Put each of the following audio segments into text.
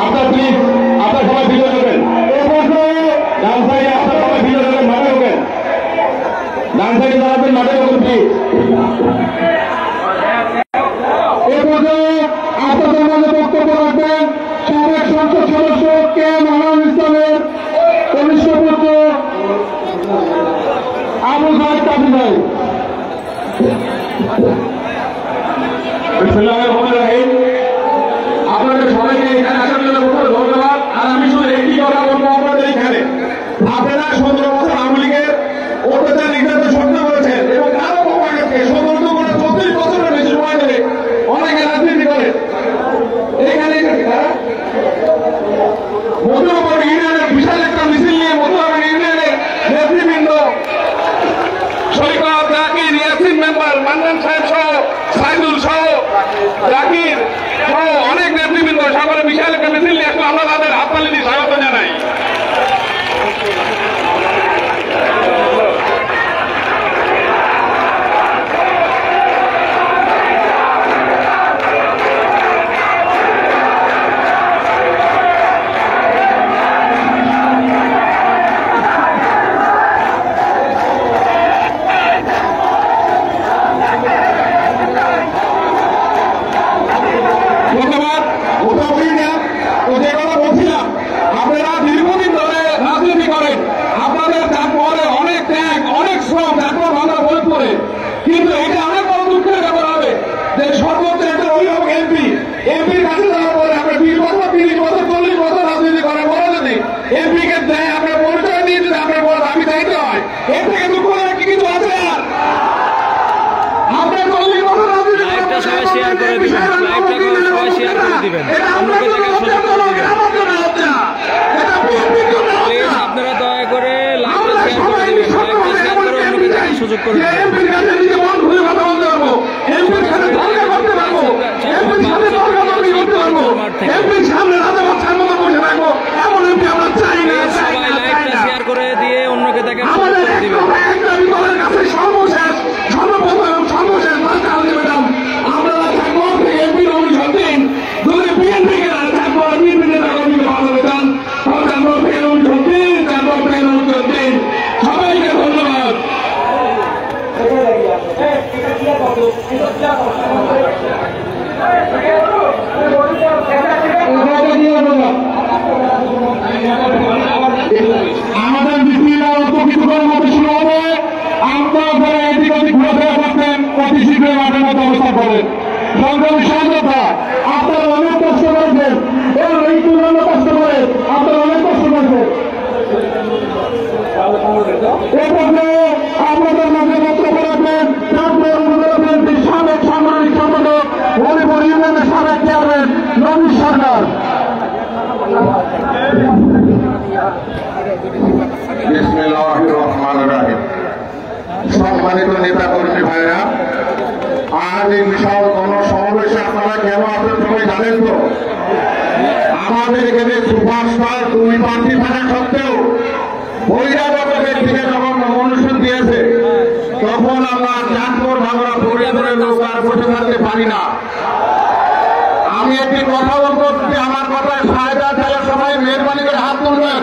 আপনার প্লিজ আপনার সবাই ভিডিও করবেন। ডান সাইডে আপনার সবাই ভিডিও করবেন, মাঠে ঢোকেন। ডান সাইডে দাঁড়াবেন, মাঠে ঢোকেন প্লিজ। আপনাদের মধ্যে বক্তব্য রাখবেন সাবেক সংসদ সদস্য কে মহান ইসলামের কনিষ্ঠ পুত্র আবু সাইদ কাজী ভাই। আপনাদের সবাইকে এখানে আসার জন্য ধন্যবাদ। আর আমি শুধু একটি কথা বলবো আপনাদের এখানে, আপনারা 17 বছর আওয়ামী লীগের অত্যাচার নির্যাতন সহ্য করেছেন এবং তারও কমাকে 17 করে 34 বছরের বেশি সময় ধরে অনেকে রাজনীতি করে। এখানে মধুবাবুর ইউনিয়নের বিশাল একটা মিছিল নিয়ে মধুবাবুর ইউনিয়নের নেতৃবৃন্দ সৈকত, জাকির, ইয়াসিন মেম্বার, মান্নান সাহেব সহ, সাইদুল সহ, জাকির সহ অনেক নেতৃবৃন্দ সকলে বিশাল একটা মিছিল নিয়ে আসলে আমরা তাদের হাততালি দিয়ে স্বাগত জানাই। কিন্তু এটা অনেক বড় দুঃখের ব্যাপার হবে যে সর্বোচ্চ একটা অভিভাবক এমপির কাছে যাওয়ার পরে আমরা 20 বছর 30 বছর 40 বছর রাজনীতি করার পরে যদি এমপিকে দেয় আমরা পরিচয় দিয়ে যদি আপনার বড় দাবি চাইতে হয়, এর থেকে দুঃখ কি কিছু আছে? আর আপনার 40 বছর রাজনীতি আপনারা দয়া করে লাইভটা শেয়ার করে দিবেন, লাইভটা শেয়ার করে অন্যকে দেখার সুযোগ করে দিবেন। এমপির কাছে নিজে মন খুলে কথা বলতে পারবো, এমপির সাথে তর্ক করতে পারবো, এমপির সাথে তর্কাতর্কি করতে পারবো, এমপির সামনে রাজা বাচ্চার মতো বসে থাকবো, এমন এমপি আমরা চাই না। সবাই লাইভটা শেয়ার করে দিয়ে অন্যকে দেখার সুযোগ আমাদের করে দিবেন। একটা বিপদের কাছে সর্বশেষ সর্বপ্রথম সর্বশেষ মাস্টার আলটিমেটাম আমরা থাকবো এমপির অনুসরণ দিন। যদি বিএনপিকে থাকবো বিএনপি নেতা কর্মীকে ভালো বেতন তাহলে আমরা ফের অনুসরণ দিন, তারপর ফের অনুসরণ দিন। সবাইকে ধন্যবাদ। আমাদের বিসমিল্লাহ অল্প কিছুক্ষণের মধ্যে শুরু হবে। আপনারা এদিক ওদিক ঘোরাফেরা করতেন, অতি শীঘ্রই মাঠের মধ্যে অবস্থান করেন। সংগ্রামী সহযোদ্ধা, আপনারা অনেক কষ্ট করেছেন এবং এই তুলনা কষ্ট করে আপনারা অনেক কষ্ট করেছেন। আপনাদের মাঝে বক্তব্য রাখবেন চাঁদপুর উপজেলা বিএনপির সাবেক সাংগঠনিক সম্পাদক হরিপুর ইউনিয়নের সাবেক চেয়ারম্যান রমেশ সরকার। বিসমিল্লাহির রহমানির রহিম। সম্মানিত নেতা কর্মী ভাইরা, আজ এই বিশাল গণসমাবেশে আপনারা কেন আসলে সবাই জানেন তো? আমাদের এখানে সুপারস্টার 2 প্রার্থী থাকা সত্ত্বেও বহিরাগত ব্যক্তিকে যখন নমিনেশন দিয়েছে তখন আমরা চাঁদপুর ভাঙড়া পরিবারের লোক আর বসে থাকতে পারি না। আমি একটি কথা বলবো, আমার কথায় ফায়দা তাহলে সবাই মেহরবানি করে হাত তুলবেন।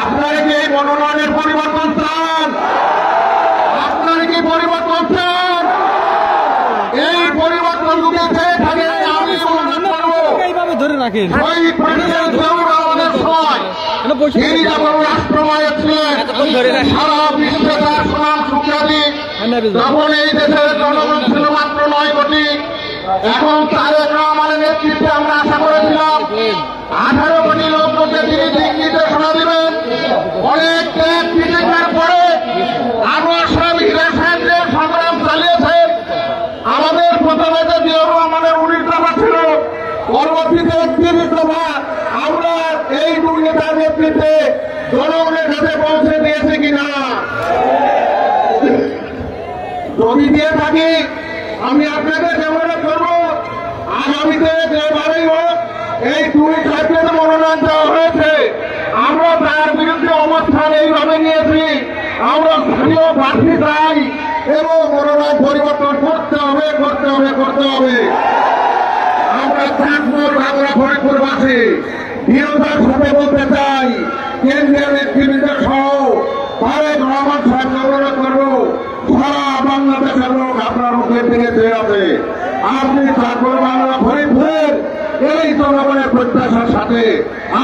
আপনারা কি এই মনোনয়নের পরিবর্তন চান? আপনারা কি পরিবর্তন চান? এই পরিবর্তন যদি চেয়ে থাকে আমি অনুরোধ করবো ধরে রাখেন আমাদের সময় তিনি যখন রাষ্ট্রনায়ক ছিলেন, সারা বিশ্বে তার সুনাম সুখ্যাতি, তখন এই দেশের জনগণ ছিল মাত্র 9 কোটি। এখন তারেক রহমানের নেতৃত্বে আমরা আশা করেছিলাম 18 কোটি লোককে তিনি দিক নির্দেশনা দিবেন। অনেক ত্যাগ বিবেকের পরে আনোয়ার সাহেব হিরেন সাহেব সংগ্রাম চালিয়েছেন। আমাদের প্রথমে যে জিয়াউর রহমানের 19 দফা ছিল, পরবর্তীতে 31 দফা আমরা এই 2 নেতার নেতৃত্বে জনগণের কাছে পৌঁছে দিয়েছে কিনা? যদি দিয়ে থাকি আমি আপনাদের অনুরোধ করবো আগামীতে যেবারেই হোক এই 2 ছাত্রের মনোনয়ন দেওয়া হয়েছে, আমরা তার বিরুদ্ধে অবস্থান এইভাবে নিয়েছি। আমরা স্থানীয় প্রার্থী চাই এবং মনোনয়ন পরিবর্তন করতে হবে। আমরা চাঁদপুর ভাঙড়া ফরিদপুরবাসী দৃঢ়তার সাথে বলতে চাই, কেন্দ্রীয় নেতৃবৃন্দ সহ তারেক রহমান সাহেব অনুরোধ করবো, সারা বাংলাদেশের লোক আপনার মুখের দিকে চেয়ে আছে। আপনি চাকর বাংলা ফরিদপুরের এই জনগণের প্রত্যাশার সাথে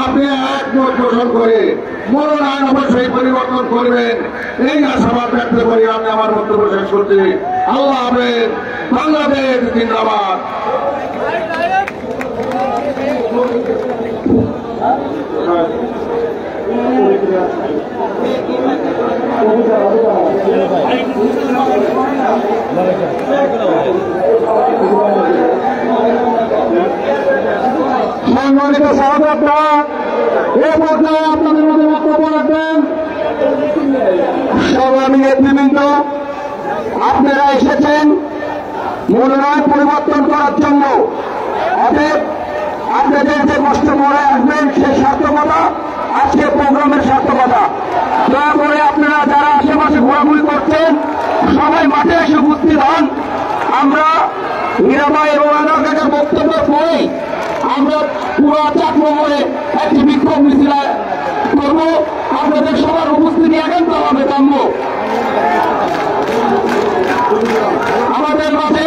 আপনি একমত পোষণ করে মনোনয়ন অবশ্যই পরিবর্তন করবেন, এই আশাবাদ ব্যক্ত করি আমি আমার বক্তব্য শেষ করছি। আল্লাহ হাফেজ। বাংলাদেশ জিন্দাবাদ। সম্মানিত সহযোদ্ধা, এ পর্যায়ে আপনাদের মধ্যে বক্তব্য রাখবেন সংগ্রামী নেতৃবৃন্দ। আপনারা এসেছেন মনোনয়ন পরিবর্তন করার জন্য, অতএব আপনাদের যে কষ্ট করে আসবেন সেই সার্থকতা আজকে প্রোগ্রামের সার্থকতা। দয়া করে আপনারা যারা আশেপাশে ঘোরাঘুরি করছেন সবাই মাঠে এসে উপস্থিত হন। আমরা নিরাময় এবং আনার বক্তব্য পড়ে আমরা পুরো চাকমে একটি বিক্ষোভ মিছিল করব। আপনাদের সবার উপস্থিতি একান্ত হবে কাম্য। আমাদের মাঝে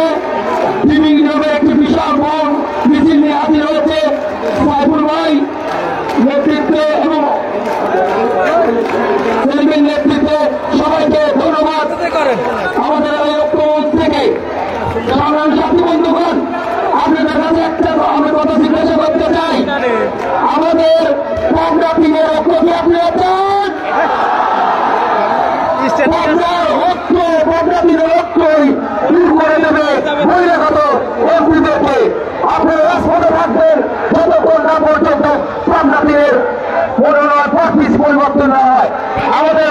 বিভিন্ন একটি বিশাল বড় মিছিল নিয়ে হাজির হয়েছে সাইফুল ভাই নেতৃত্বে এবং সেলিমের নেতৃত্বে। সবাইকে ধন্যবাদ। আমাদের এই ঐক্যমঞ্চ থেকে সংগ্রামী সাথী বন্ধুগণ, আপনাদের কাছে একটা আমি কথা জিজ্ঞাসা করতে চাই, আমাদের কংগ্রাফিংয়ের ঐক্য কি আপনারা চান? দূর করে দেবে বহিরাগত এমপিদেরকে। আপনারা রাজপথে থাকবেন যতক্ষণ না পর্যন্ত কংগ্রাফিংয়ের মনোনয়ন প্রার্থীর পরিবর্তন না হয়। আমাদের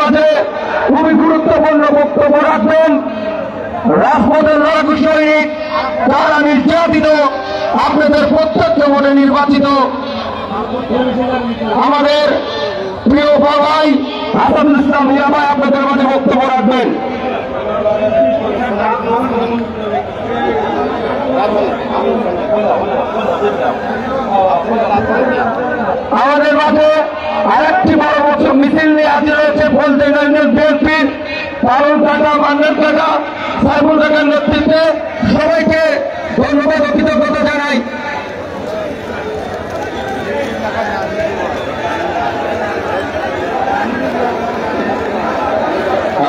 মাঝে খুবই গুরুত্বপূর্ণ বক্তব্য রাখবেন রাজপথের লড়াকু শহীদ, তারা নির্যাতিত, আপনাদের প্রত্যক্ষ ভোটে নির্বাচিত আমাদের প্রিয় ভাই হাসানুল ইসলাম মিয়া ভাই আপনাদের মাঝে বক্তব্য রাখবেন। আমাদের মাঝে আরেকটি বড় বছর মিছিল নিয়ে হাজির হয়েছে বলতে বিএনপির পারুল কাকা, মান্নান কাকা, সাইফুল কাকার নেতৃত্বে। সবাইকে ধন্যবাদ ও কৃতজ্ঞতা জানাই।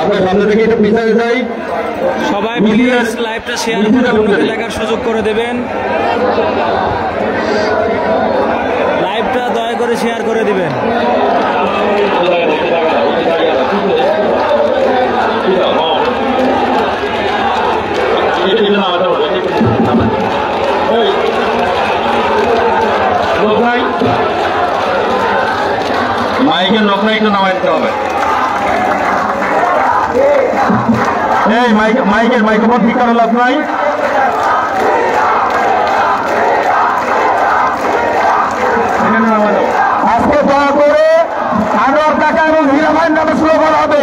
আপনার সামনে থেকে একটু পিছনে যাই। সবাই মিলিয়ে লাইভটা শেয়ার করে অন্যকে দেখার সুযোগ করে দেবেন। লাইভটা দয়া করে শেয়ার করে দিবেন। মাইকের লোকরা একটু নামাই দিতে হবে। এই মাইকের মাইক্রোফোন ঠিক করার লাভ নাই। আজকে দয়া করে আনোয়ার কাকা এবং হীরা ভাইয়ের নামে স্লোগান হবে,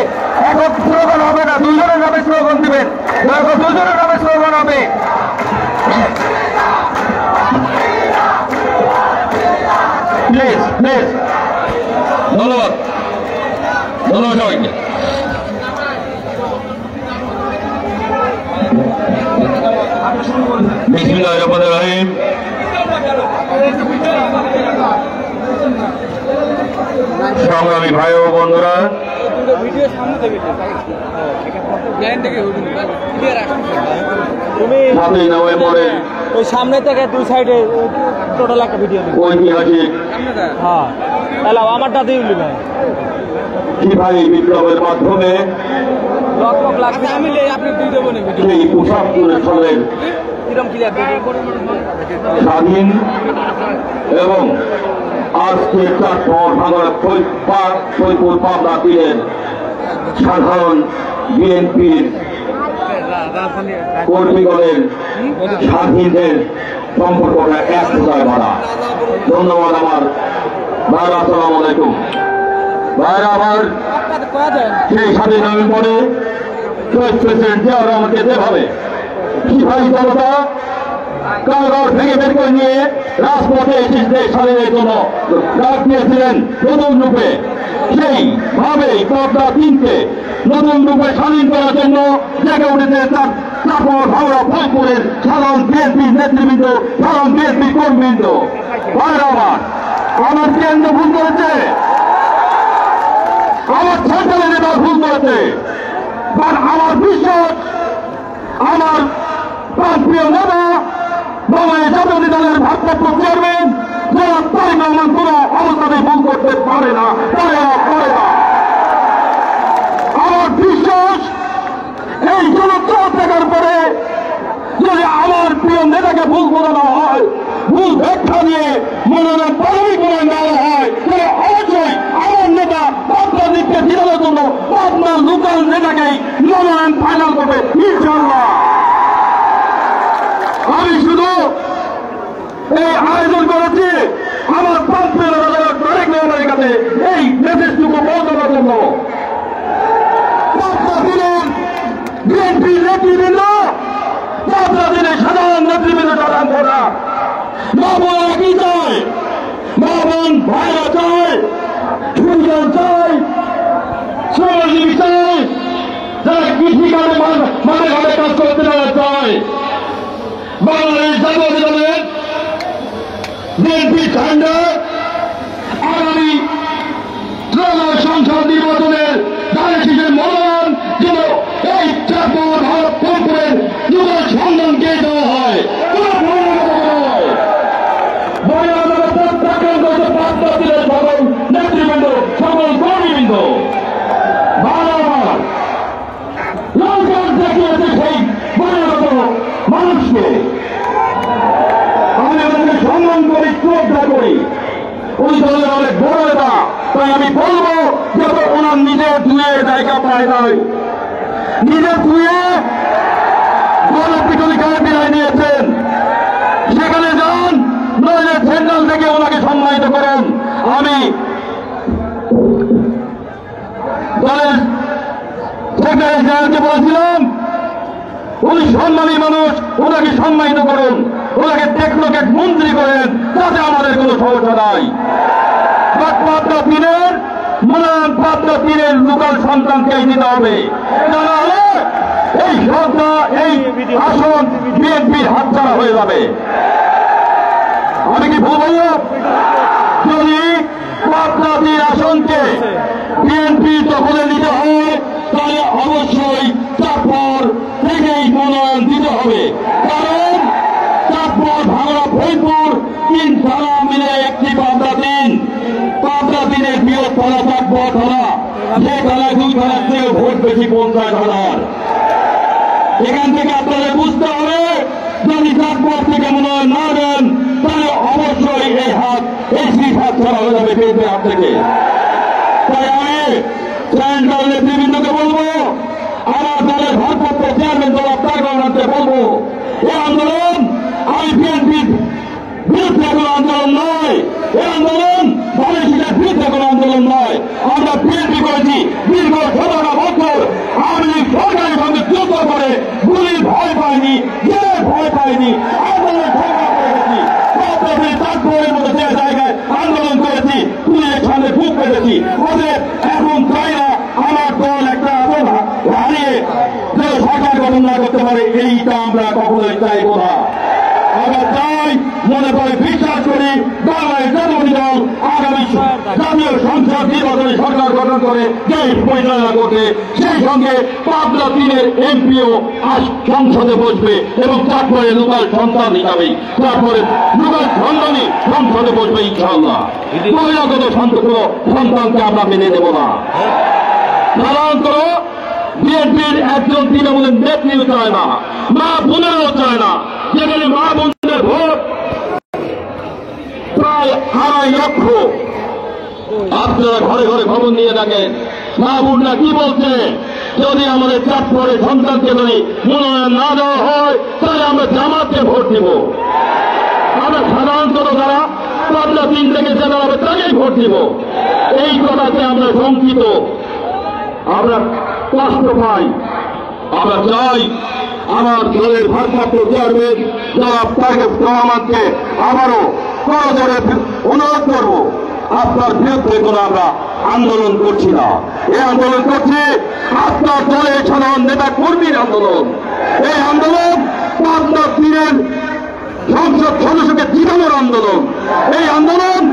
একক স্লোগান হবে না, দুজনের নামে স্লোগান দিবেন। দয়া করে দুজনের নামে স্লোগান হবে। Please please. ধন্যবাদ ধন্যবাদ সবাইকে। বিসমিল্লাহির রহমানির রহিম। সংগ্রামী ভাই ও বন্ধুরা, ওই সামনে থেকে দুই সাইডে টোটাল একটা ভিডিও ঐতিহাসিক হ্যাঁ আমারটা দিয়ে ভাই সিপাহী বিপ্লবের মাধ্যমে এই ৭৫ সালের স্বাধীন এবং আজকে চাঁদপুর ভাঙড়া ফরিদপুর পাবনা তীরের সাধারণ বিএনপির কর্মীগণের স্বাধীনদের সম্পর্কটা এক প্রকার ভরা। ধন্যবাদ আমার ভাইরা। আসসালামু আলাইকুম ভাইরা। আমার সেই স্বাধীনতার পরে শহীদ প্রেসিডেন্ট জিয়াউর রহমানকে যেভাবে সিপাহী জনতা কারাগার ভেঙে বের করে নিয়ে রাজপথে এসেছে স্বাধীনের জন্য ডাক দিয়েছিলেন নতুন রূপে। সেইভাবে পদ্মা 3কে নতুন রূপে স্বাধীন করার জন্য জেগে উঠেছে চাপড় ভাঙড়া ফলপুরের সাধারণ বিএনপি নেতৃবৃন্দ, সাধারণ বিএনপি কর্মীবৃন্দ। আমার কেন্দ্র ভুল করেছে, আমার সরকারের নেতা ভুল করেছে, কারণ আমার বিশ্বাস আমার প্রিয় নেতা বাংলাদেশ জাতীয় দলের ভারপ্রাপ্ত চেয়ারম্যান যারা তারেক রহমান কোন অবস্থাতে ভুল করতে পারে না, করে না। আমার বিশ্বাস এই জনতার থাকার পরে যদি আমার প্রিয় নেতাকে ভুল বোঝানো হয়, ভুল ব্যাখ্যা দিয়ে মনোনয়ন প্রাথমিক মনোনয়ন দেওয়া হয়, তাহলে অবশ্যই আমার নেতা পাবনা দ্বীপকে ফিরানোর জন্য পাবনার লোকাল নেতাকেই মনোনয়ন ফাইনাল করবে ইনশাআল্লাহ। আমি শুধু এই আয়োজন করেছি আমার তারেক রহমানের কাছে এই মেসেজটুকু পৌঁছানোর জন্য। পাবনা দিনের বিএনপি নেতৃবৃন্দ, পাবনা দিনের সাধারণ নেতৃবৃন্দ, সাধারণ ভোটার মা বোনেরা কি চায়? মা বোন ভাইরা চায়, সুবিধান চায়, শ্রমজীবী চায়, যারা কৃষি কাজে মানে ঘরে কাজ করতে যারা চায়। বাংলাদেশ জাতীয় দলের বিএনপি ঝান্ডা আগামী ত্রয়োদশ সংসদ নির্বাচনের ধানের মনোনয়ন যেন এই চাপড় ভারত ফলপুরের যুগল সন্ধানকে দেওয়া হয়। নেতৃবৃন্দ, সকল কর্মীবৃন্দ, দেখিয়েছে সেই পরিণত মানুষকে আমি ওদেরকে সম্মান করি, শ্রদ্ধা করি। ওই দলের অনেক বড় নেতা, তাই আমি বলবো যত ওনার নিজের ধুয়ে জায়গা পায় নয়, নিজের ধুয়ে গণপিটুনি খায় বিদায় নিয়েছেন, সেখানে যান, নইলে সেন্ট্রাল থেকে ওনাকে সম্মানিত করেন। আমি দলের সেক্রেটারি জেনারেলকে বলেছিলাম উনি সম্মানী মানুষ, ওনাকে সম্মানিত করুন, ওনাকে টেকনোক্রেট মন্ত্রী করেন, তাতে আমাদের কোনো সমস্যা নাই। পাবনা 3-এর মনোনয়ন পাবনা 3-এর লোকাল সন্তানকেই দিতে হবে, তাহলে এই সন্তান এই আসন বিএনপির হাতছাড়া হয়ে যাবে। আমি কি বলব, যদি পাবনা 3 আসনকে বিএনপি দখলে নিতে হয় তাহলে অবশ্যই চাপড় থেকেই মনোনয়ন দিতে হবে, কারণ চাপড় ভাঙড়া ফরিদপুর 3 থানা মিলে একটি পাবনা 3। পাবনা 3-এর বৃহৎ থানা চাপড় থানা, যে থানায় 2 থানার থেকে ভোট বেশি 50,000। এখান থেকে আপনাদের বুঝতে হবে, যদি চাপড় থেকে মনোনয়ন না দেন তাহলে অবশ্যই এই সিট হাত ছাড়া হয়ে যাবে বিএনপির হাত থেকে। তাই আমি সেন্ট্রাল নেতৃবৃন্দকে বলবো, আমার দলের ভারপ্রাপ্ত চেয়ারম্যান জনাব তারেক রহমানকে বলবো, এই আন্দোলন আমি বিএনপির বিরুদ্ধে কোনো আন্দোলন নয়, এই আন্দোলন দলের সিটের বিরুদ্ধে কোনো আন্দোলন নয়। আমরা বিএনপি করেছি দীর্ঘ 17 বছর, আওয়ামী লীগ সরকারি ভাবে যুদ্ধ করে গুলির ভয় পায়নি, জেলের ভয় পায়নি, আন্দোলন সংগ্রাম করেছি, চাঁদপুরের মতো যে জায়গায় আন্দোলন করেছি, পুলিশের সামনে বুক পেতেছি। ওদের এখন চাই না আমার দল একটা আদল হারিয়ে যে সরকার গঠন না করতে পারে, এইটা আমরা কখনোই চাইব না। আমরা চাই, মনে করে বিশ্বাস করি, বাংলাদেশ জাতীয় দল আগামী জাতীয় সংসদ নির্বাচনে সরকার গঠন করে দেশ পরিচালনা করবে, সেই সঙ্গে পাবনা 3-এর এমপিও সংসদে বসবে এবং তারপরে লোকাল সন্তান হিসাবেই তারপরে লোকাল সন্তানই সংসদে বসবে ইনশাআল্লাহ। বহিরাগত সন্তানকে আমরা মেনে নেব না। সাধারণত বিএনপির একজন তৃণমূলের নেত্রীও চায় না, মা বোনেরাও চায় না, যেখানে মা বোনদের ভোট প্রায় 2.5 লক্ষ। আপনারা ঘরে ঘরে খবর নিয়ে থাকেন, মা বোনরা কি বলছে, যদি আমাদের চাঁদপুরের সন্তানকে যদি মনোনয়ন না দেওয়া হয় তাহলে আমরা জামাতকে ভোট দিব। আমরা সাধারণত যারা পাবনা 3 থেকে যারা হবে তাকেই ভোট দিব। এই কথাতে আমরা শঙ্কিত, আমরা কষ্ট পাই। আমরা চাই আমার দলের ভারপ্রাপ্ত চেয়ারম্যান জনাব তারেক রহমানকে আবারও করজোড়ে অনুরোধ করব, আপনার বিরুদ্ধে কোনো আমরা আন্দোলন করছি না। এই আন্দোলন করছি আপনার দলের সাধারণ নেতা কর্মীর আন্দোলন। এই আন্দোলন আপনার পীরের সংসদ সদস্যকে জিতানোর আন্দোলন। এই আন্দোলন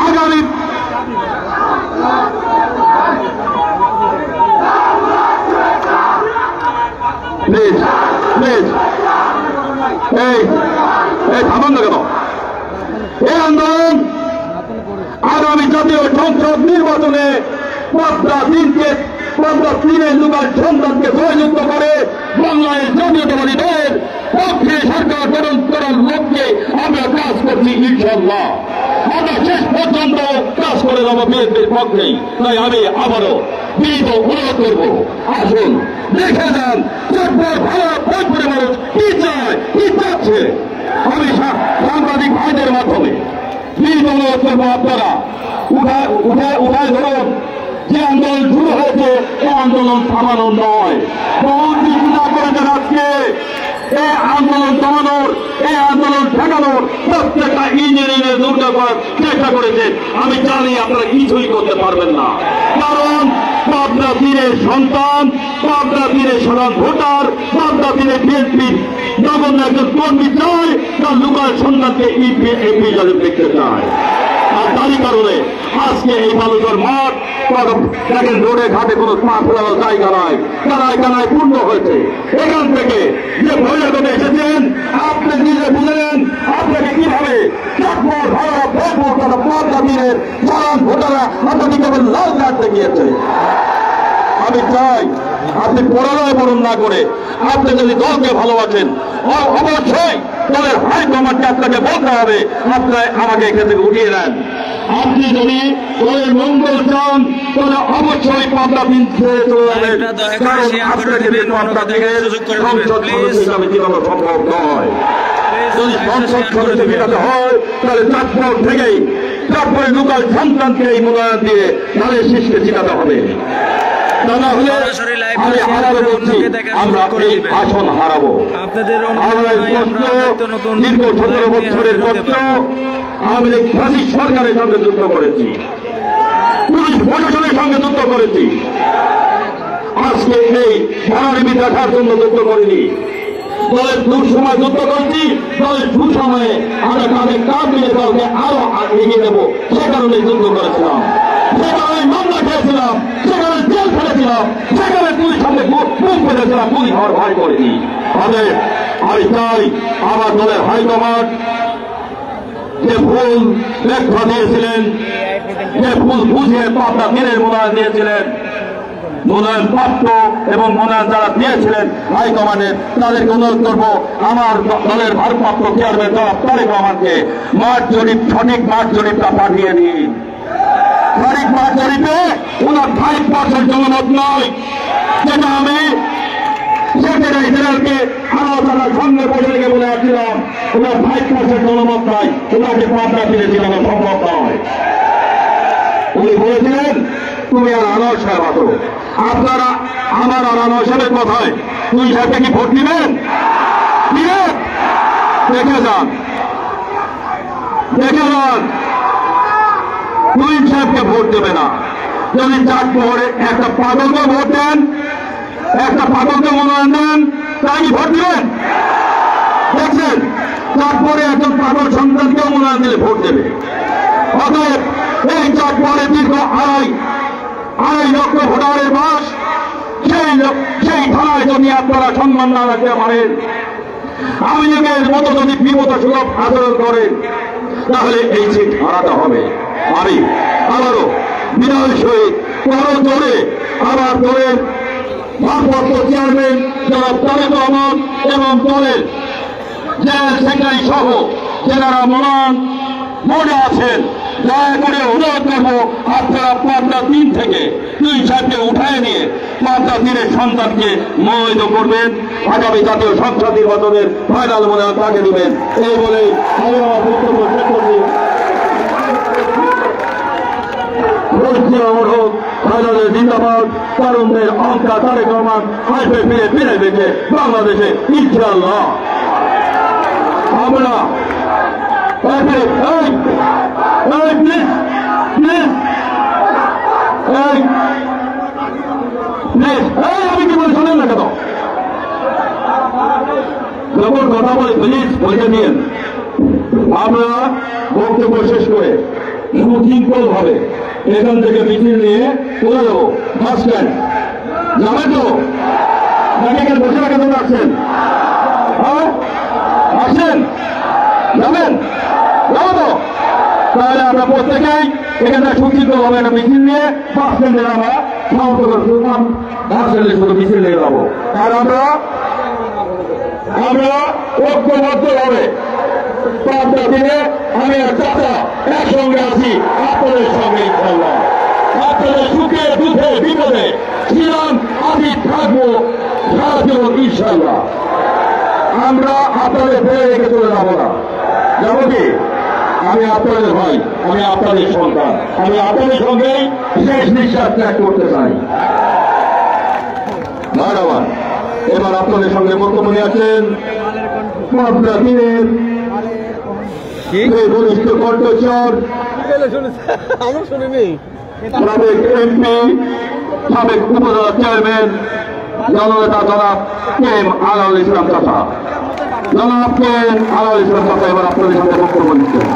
আগামী প্লিজ প্লিজ এই থামান না কেন? এই আন্দোলন আগামী জাতীয় সংসদ নির্বাচনে পদ্মা তিনের যুগের সন্তানকে জয়যুক্ত করে বাংলাদেশ জাতীয়তাবাদী দলের পক্ষে সরকার গঠন করার লক্ষ্যে আমরা কাজ করছি ইনশাআল্লাহ। আমরা শেষ পর্যন্ত কাজ করে যাবো বিএনপির পক্ষেই। তাই আমি আবারও বিনীত অনুরোধ করব, আসুন দেখে যান চাঁদপুর ভালো ফরিদপুরের মানুষ কি চায়, কি চাচ্ছে। আমি সাংবাদিক ভাইদের মাধ্যমে বিনীত অনুরোধ করবো, আপনারা উঠায় ধরুন। যে আন্দোলন শুরু হয়েছে এই আন্দোলন থামানোর নয়, বহুত চিন্তা করেছেন আজকে এই আন্দোলন থামানোর, এই আন্দোলন ঠেকানোর প্রত্যেকটা ইঞ্জিনিয়ারের দুর্গা করার চেষ্টা করেছেন। আমি জানি আপনারা কিছুই করতে পারবেন না, কারণ পাবনা তীরের সন্তান, পাবনা তীরের সাধারণ ভোটার, পাবনা তীরের বিএনপির নগণ্য একজন কর্মী চায় তার লোকাল সন্তানকে এমপি দেখতে চায়। আর তারই কারণে আজকে এই বালুচর মাঠ দেখেন রোডে ঘাটে কোনো পা ফেলানোর জায়গা নয়, কানায় কানায় পূর্ণ হয়েছে। এখান থেকে যে ভৈরবে এসেছেন আপনি নিজে বুঝলেন আপনাকে কিভাবে চাঁদপুর ভাড়া ফেরপুর তথা পদ্মা তীরের সাধারণ ভোটাররা আপনাকে কেবল লাল কার্ড দেখিয়েছে। আমি চাই আপনি পরাজয় বরণ না করে আপনি যদি দলকে ভালোবাসেন অবশ্যই দলের হাইকমান্ডকে আপনাকে বলতে হবে আপনার আমাকে এখান থেকে উঠিয়ে নেন। আপনি যদি দলের মঙ্গল চান তাহলে অবশ্যই পাবনা দিন ছেড়ে চলে যাবেন, কারণ আপনাকে পাবনা থেকে সংসদ সদস্য হিসাবে জীবন সম্ভব নয়। যদি সংসদ সদস্য মেটাতে হয় তাহলে চাঁদপুর থেকেই চাঁদপুরের লোকাল সন্তানকে এই মূল্যায়ন দিয়ে তাহলে শীর্ষে জিতাতে হবে। আমরা এই আসন হারাবো। আমরা দীর্ঘ 17 বছরের কষ্ট আওয়ামী লীগ ফ্যাসিস্ট সরকারের সঙ্গে যুদ্ধ করেছি, পুলিশ প্রশাসনের সঙ্গে যুদ্ধ করেছি। আজকে এই ভাড়ারিবি দেখার জন্য যুদ্ধ করিনি, দলের দুঃসময় যুদ্ধ করেছি, দলের সুসময়ে আমরা তাদের কাজ মিলে দলকে আরো এগিয়ে দেবো সে কারণে যুদ্ধ করেছিলাম, সে কারণে মামলা খেয়েছিলাম, সেখানে জেল ফেলেছিলাম, সেখানে পুলিশ সামনে মুখ ফেলেছিলাম, পুলিশ হওয়ার ভয় করেনি। তবে আমি চাই আমার দলের হাইকমান্ড যে ভুল ব্যাখ্যা দিয়েছিলেন, যে ভুল বুঝিয়ে পাবনা তীরের মনোনয়ন দিয়েছিলেন, মনোনয়ন প্রাপ্ত এবং মনোনয়ন যারা দিয়েছিলেন হাইকমান্ডের তাদেরকে অনুরোধ করবো আমার দলের ভারপ্রাপ্ত চেয়ারম্যান জনাব তারেক রহমানকে মাঠ জরিপ সঠিক মাঠ জরিপটা পাঠিয়ে দিন। সঠিক মাঠ জরিপে ওনার 5% জনমত নয়, যেটা আমি সেক্রেটারি জেনারেলকে আলোচনার সঙ্গে বসে রেখে বলে আসছিলাম ওনার 5% জনমত নয়, ওনাকে পাবনা ফিরে চালানো সম্ভব নয়। উনি বলেছিলেন তুমি আর আনোয়ার সাহেব আসো। আপনারা আমার আর আনোয়ার সাহেবের কথায় তুই সাহেবকে কি ভোট দিবেন? দেখে যান, দেখে যান, তুই সাহেবকে ভোট দেবে না। যদি চাঁদপুরে একটা পাগলকে ভোট দেন, একটা পাগলকে মনোনয়ন দেন, তাই ভোট দিবেন? দেখছেন চাঁদপুরে একজন পাগল সন্তানকে মনোনয়ন দিলে ভোট দেবে। অতএব এই চাঁদপুরে দীর্ঘ আড়াই লক্ষ ভোটারের বাস, সেই থানায় যদি আপনারা সম্মান না রাখতে পারেন, আওয়ামী লীগের মতো যদি বিমতা সুলভ আচরণ করেন তাহলে এই সিট হারাতে হবে। আমি আবারও বিনয়ের সহিত করজোড়ে আমার দলের ভারপ্রাপ্ত চেয়ারম্যান জনাব তারেক রহমান এবং দলের জেনারেল সেক্রেটারি সহ যারা মনে আছেন দয়া করে অনুরোধ করবো আপনারা পাবনা 3 থেকে 2 সাহেবকে উঠায় নিয়ে পাবনা 3-এর সন্তানকে মনোনীত করবেন, আগামী জাতীয় সংসদ নির্বাচনের ফাইনাল মনোনয়ন তাকে দিবেন। এই বলে আমি আমার বক্তব্য শেষ করছি। হাজারের জিন্দাবাদ, তরুণদের অহংকার তারেক রহমান হাইফে ফিরে ফিরে দেখে বাংলাদেশে ইনশাআল্লাহ। আমরা আমি কি বলে শোনেন না কেন? যখন কথা বলে প্লিজ বলতে নিন। আমরা বক্তব্য শেষ করে সুশৃঙ্খল ভাবে এখান থেকে মিছিল নিয়ে চলে যাবো বাস স্ট্যান্ড। যাবেন তো নাকি এখানে বসে রাখার জন্য আসছেন? হ্যাঁ আসছেন, যাবেন, যাবো তো? তাহলে আমরা প্রত্যেকেই এখানে সুশৃঙ্খল ভাবে একটা মিছিল নিয়ে বাস স্ট্যান্ডে আমরা বাস স্ট্যান্ডে শুধু মিছিল নিয়ে যাবো। আর আমরা ঐক্যবদ্ধ হবে পাঁচটা দিনে আমি আর চাচা একসঙ্গে আছি আপনাদের সঙ্গে ইনশাআল্লাহ। আপনাদের সুখে দুঃখে বিপদে ছিলাম, আমি থাকবো সারা জীবন ইনশাআল্লাহ। আমরা আপনাদের ফেলে রেখে চলে যাবো না। যাবো কি? আমি আপনাদের ভাই, আমি আপনাদের সন্তান, আমি আপনাদের সঙ্গেই শেষ নিঃশ্বাস ত্যাগ করতে চাই। ধন্যবাদ। এবার আপনাদের সঙ্গে বক্তব্য নিয়ে আছেন পাঁচটা দিনের বরিষ্ঠ কণ্ঠস্বর সাবেক এমপি, সাবেক উপজেলা চেয়ারম্যান জননেতা জনাব কেম আলাউল ইসলাম চাচা। জনাব কেম আলাউল ইসলাম চাচা এবার আপনাদের সাথে বক্তব্য দিচ্ছেন।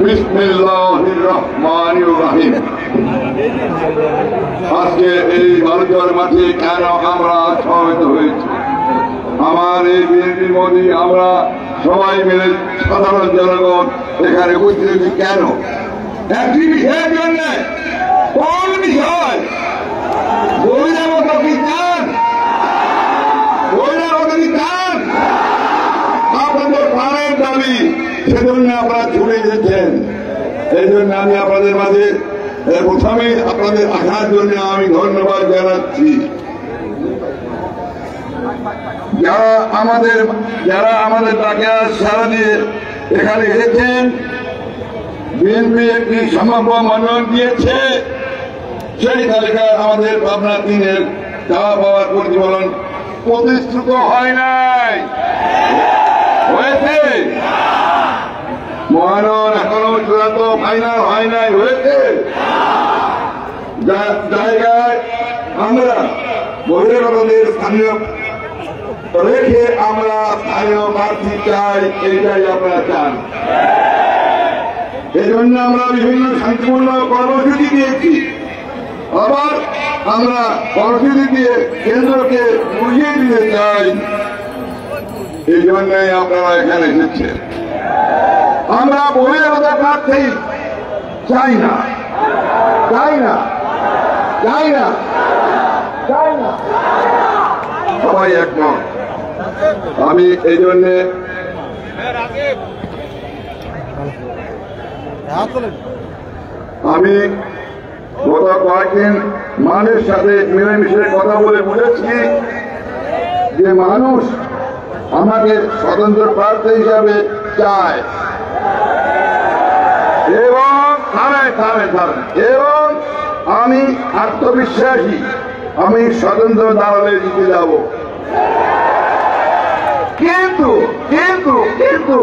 বিসমিল্লাহির রহমানির রহিম। আজকে এই ভারতের মাঠে কেন আমরা সমবেত হয়েছি? আমার এই বিএনপি মোদী আমরা সবাই মিলে সাধারণ জনগণ এখানে উপস্থিত কেন? একটি বিষয়ের জন্য। কোন বিষয়? বহিরাগত বিজ্ঞান, বহিরাগত বিজ্ঞান আপনাদের প্রাণের দাবি, সেজন্য আপনারা ছুটে এসেছেন। এই জন্য আমি আপনাদের মাঝে প্রথমে আপনাদের আসার জন্য আমি ধন্যবাদ জানাচ্ছি। যারা আমাদের তাকে সারা দিয়ে এখানে এসেছেন, বিএনপি একটি সম্ভাব্য মনোনয়ন দিয়েছে, সেই তালিকায় আমাদের পাবনা তিনের চাওয়া পাওয়ার প্রতিফলন প্রতিশ্রুত হয় নাই, হয়েছে। মহানগর এখনো চূড়ান্ত ফাইনাল হয় নাই, হয়েছে। জায়গায় আমরা বহিরাগতদের স্থানীয় রেখে আমরা স্থানীয় প্রার্থী চাই, এইটাই আপনারা চান। এই জন্য আমরা বিভিন্ন শান্তিপূর্ণ কর্মসূচি দিয়েছি। আবার আমরা কর্মসূচি দিয়ে কেন্দ্রকে বুঝিয়ে দিতে চাই, এই জন্যই আপনারা এখানে এসেছেন। আমরা বহিরাগত প্রার্থী চাই না, চাই না, চাই না, চাই না, সবাই একমত। আমি এই জন্য আমি গত কয়েকদিন মানুষের সাথে মিলেমিশে কথা বলে বুঝেছি যে মানুষ আমাকে স্বতন্ত্র প্রার্থী হিসাবে চায় এবং এবং আমি আত্মবিশ্বাসী আমি স্বতন্ত্র দাঁড়ালে জিতে যাব। কিন্তু কিন্তু কিন্তু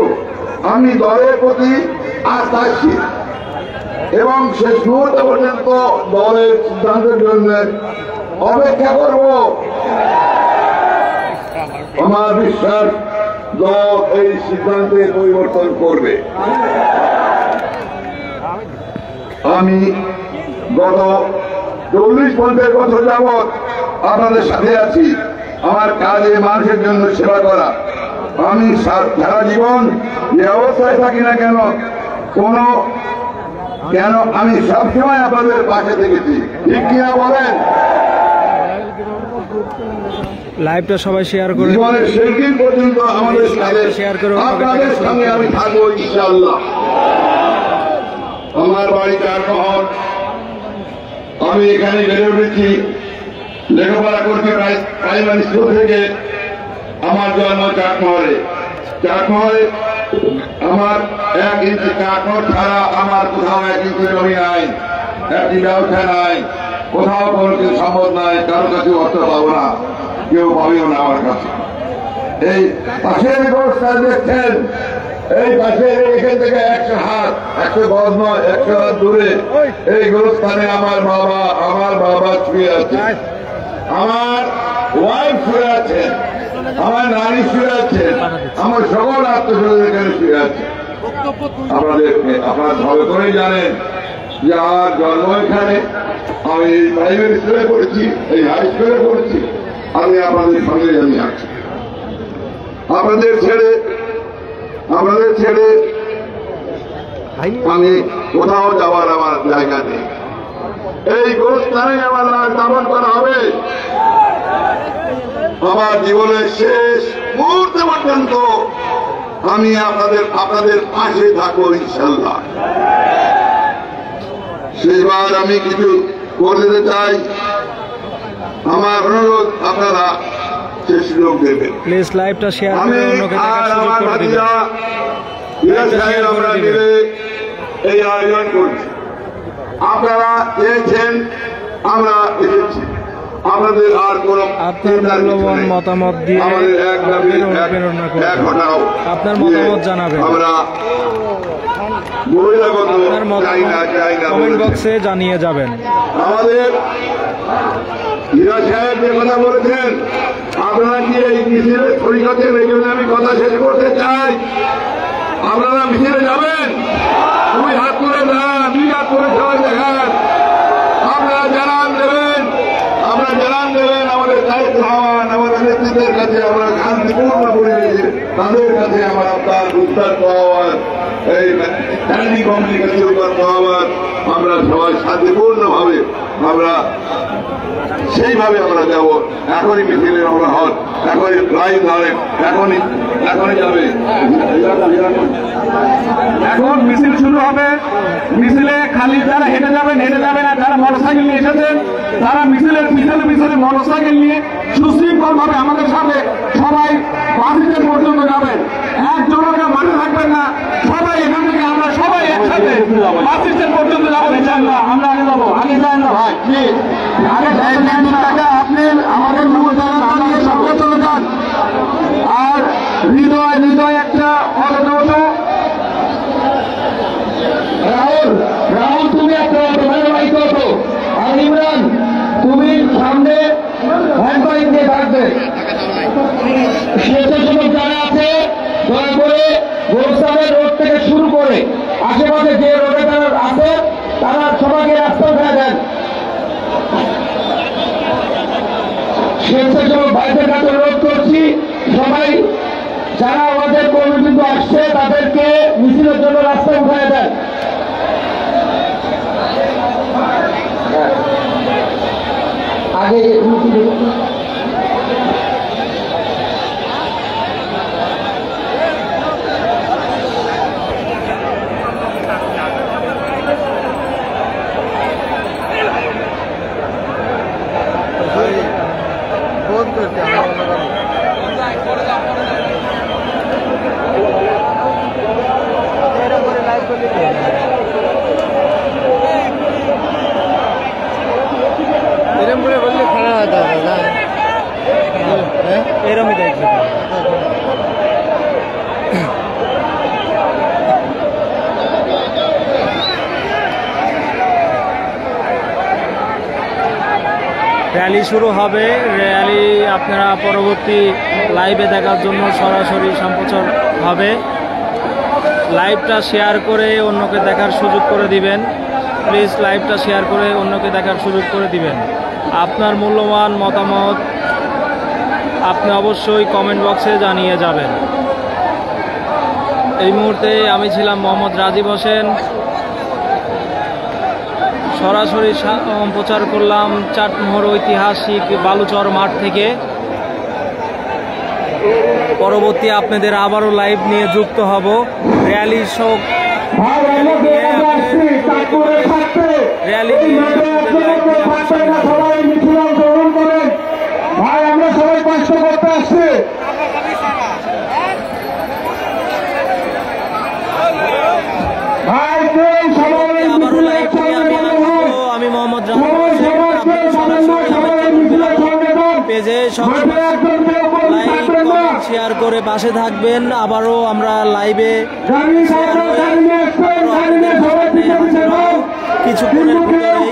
আমি দলের প্রতি আস্থাশীল এবং শেষ মুহূর্ত পর্যন্ত দলের সিদ্ধান্তের জন্য অপেক্ষা করব। আমার বিশ্বাস দল এই সিদ্ধান্তে পরিবর্তন করবে। আমি গত 40-50 বছর যাবৎ আপনাদের সাথে আছি। আমার কাজে মানুষের জন্য সেবা করা। আমি সারা জীবন যে অবস্থায় থাকি না কেন আমি সবসময় আপনাদের পাশে থেকেছি, ঠিক কিনা বলেন? লাইভটা সবাই শেয়ার করে জীবনের শেষ দিন পর্যন্ত আমাদের শেয়ার করে আপনাদের সঙ্গে আমি থাকবো ইনশাআল্লাহ। আমার বাড়ি চাটমোহর, আমি এখানে বেড়ে উঠেছি, লেখাপড়া করছি প্রাইমারি স্কুল থেকে। আমার জন্ম চাটমোহরে। চাটমোহরে আমার 1 ইঞ্চি চাটমোহর ছাড়া আমার কোথাও 1 ইঞ্চি জমি নাই, একটি ব্যবসা নাই, কোথাও কোনো কিছু সম্ভব নাই, কারো কাছে অর্থ পাবো না, কেউ পাবেও না আমার কাছে। এই পাশের ব্যবস্থা দেখছেন, এই পাশে এখান থেকে 100 হাত, 100 গজ নয়, 100 হাত দূরে এই গোরস্থানে আমার বাবা শুয়ে আছে, আমার ওয়াইফ শুয়ে আছেন, আমার নারী শুয়ে আছেন, আমার সকল আত্মীয় এখানে শুয়ে আছে। আপনারা ভালো করেই জানেন যে আমার জন্ম এখানে, আমি এই প্রাইমারি স্কুলে পড়েছি, এই হাই স্কুলে পড়েছি। আমি আপনাদের সঙ্গে আমি আছি। আপনাদের ছেড়ে আমি কোথাও যাওয়ার আমার জায়গা নেই। এই গোরস্থানে আমার লাশ দাফন করা হবে। আমার জীবনের শেষ মুহূর্ত পর্যন্ত আমি আপনাদের পাশে থাকবো ইনশাআল্লাহ। শেষবার আমি কিছু করে দিতে চাই, আমার অনুরোধ আপনারা শেষ লোক দেবেন। প্লিজ লাইভটা শেয়ার করে অন্যকে দেখার সুযোগ আমার করে দিবেন। আমরা মিলে এই আয়োজন করছি। আপনারা চেয়েছেন, আমরা এসেছি। আপনাদের আর কোন আপনার মূল্যবান মতামত দিয়ে আপনার মতামত জানাবেন। আমরা আপনার মতামত কমেন্ট বক্সে জানিয়ে যাবেন। আমাদের হীরা সাহেব যে কথা বলেছেন, আপনারা কি এই মিছিলের শরীর আছেন? এই জন্য আমি কথা শেষ করতে চাই। আপনারা মিছিলে যাবেন, তুমি হাত করে দেন, 2 হাত করে সবাই দেখান। আপনারা জানান দেবেন, আমাদের দায়িত্ব হওয়ান, আমাদের নেতৃত্বের কাছে আমরা শান্তিপূর্ণ পরিবেশে তাদের কাছে আমার আপনার উদ্ধার পাওয়ার, এই স্ট্যান্ডিং কমিটির কাছে উদ্ধার পাওয়ার, আমরা সবাই শান্তিপূর্ণ ভাবে সেইভাবে আমরা যাব। এখনই মিছিলে আমরা হন, এখনই লাইন ধরেন, এখনই যাবে। এখন মিছিল শুরু হবে। মিছিলে খালি যারা হেঁটে যাবেন আর যারা মোটরসাইকেল নিয়ে এসেছেন তারা মিছিলের পিছনে মোটরসাইকেল নিয়ে সুশৃঙ্খল ভাবে আমাদের সাথে সবাই বাস স্ট্যান্ড পর্যন্ত যাবেন। একজনকে মাঠে থাকবেন না, সবাই এখান থেকে আমরা সবাই একসাথে বাস স্ট্যান্ড পর্যন্ত যাবো ইনশাআল্লাহ। আমরা আগে যাবো, আগে যাই না ভাই, আগে টাকা আপনি আমাদের সঙ্গে চলে যান। আর হৃদয় একটা অটো রাহুল তুমি একটা বাইক অটো, আর ইমরান তুমি সামনে হ্যান্ড বাইক দিয়ে থাকবে। স্বেচ্ছাসেবক যারা আছে দয়া করে গোরস্থানের রোড থেকে শুরু করে আশেপাশে যে রোডে তারা আছে তারা সবাইকে রাস্তা উঠে দেন। স্বেচ্ছাসেবক ভাইদের কাছে অনুরোধ করছি, সবাই যারা আমাদের কর্মীবৃন্দ আসছে তাদেরকে মিছিলের জন্য রাস্তা উঠে দেন। আগে এরম করে বললে খারাপ হতো না, এরমই দেখবে। র্যালি শুরু হবে। র্যালি আপনারা পরবর্তী লাইভে দেখার জন্য সরাসরি সম্প্রচার হবে। লাইভটা শেয়ার করে অন্যকে দেখার সুযোগ করে দিবেন। প্লিজ লাইভটা শেয়ার করে অন্যকে দেখার সুযোগ করে দিবেন। আপনার মূল্যবান মতামত আপনি অবশ্যই কমেন্ট বক্সে জানিয়ে যাবেন। এই মুহূর্তে আমি ছিলাম মোহাম্মদ রাজীব হোসেন, সরাসরি প্রচার করলাম চাটমোহর ঐতিহাসিক বালুচর মাঠ থেকে। পরবর্তী আপনাদের আবারও লাইভ নিয়ে যুক্ত হব। র্যালি শোক র্যালি ভাই আমরা সবাই কষ্ট করতে আসছি। ভাই আমি মোহাম্মদ পেজে শেয়ার করে পাশে থাকবেন। আবারও আমরা লাইভে কিছুক্ষণের ভিতরেই